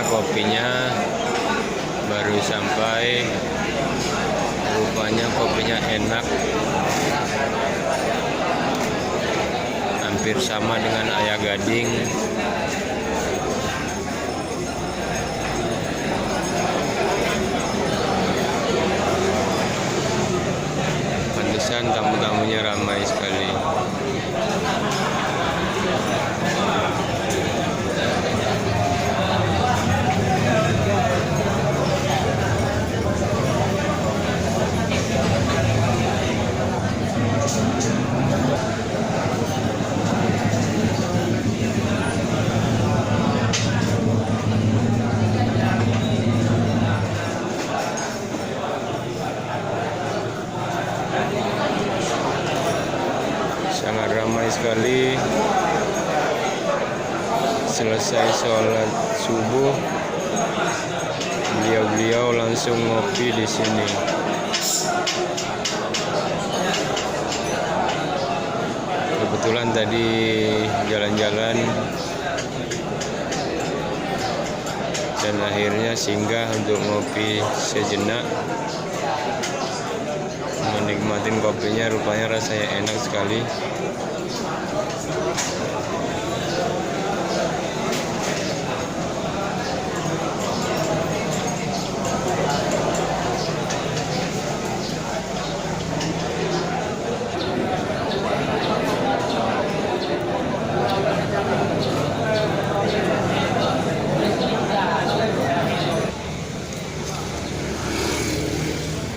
kopinya baru sampai. Rupanya kopinya enak, hampir sama dengan Ayah Gading. Pantesan tamu-tamunya ramai sekali. Sangat ramai sekali. Selesai sholat subuh, beliau-beliau langsung ngopi di sini. Kebetulan tadi jalan-jalan dan akhirnya singgah untuk ngopi sejenak, menikmatin kopinya. Rupanya rasanya enak sekali.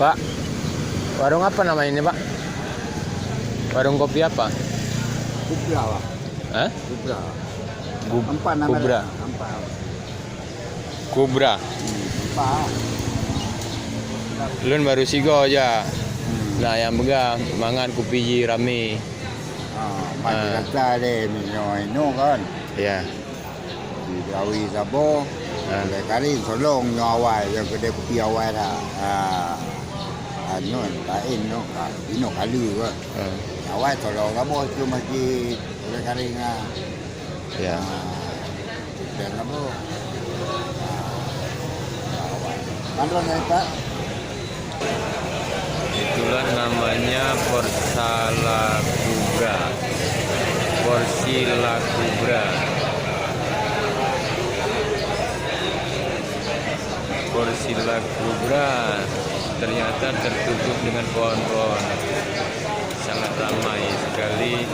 Pak, warung apa namanya ini, Pak? Warung kopi apa? Kubra, Pak. Hah? Kubra. Kubra. Empat. Kubra. Empat. Lun baru sigo aja. Nah, yang pegang mangan kopi rame. Mati kata deh minum kan. Ya. Di Dawi Sabo. Oleh kali solong nyawai yang kedai kopi awal dah. Anu lain no, ino kali kan. Awal solong Sabo tu masjid oleh kali ngah. Ya. Dan Sabo. Bandung dari Pak. Itulah namanya Porsi Kubra. Porsi Kubra. Porsi Kubra ternyata tertutup dengan pohon-pohon. Sangat ramai sekali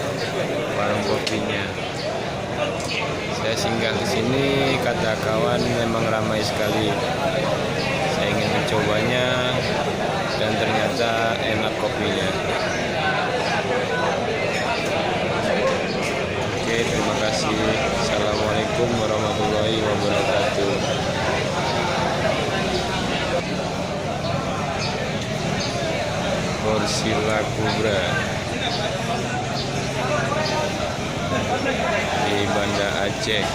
warung kopinya. Saya singgah ke sini, kata kawan memang ramai sekali. Saya ingin mencobanya dan ternyata enak kopinya. Oke, terima kasih. Assalamualaikum warahmatullahi wabarakatuh. Porsi Kubra di Banda Aceh.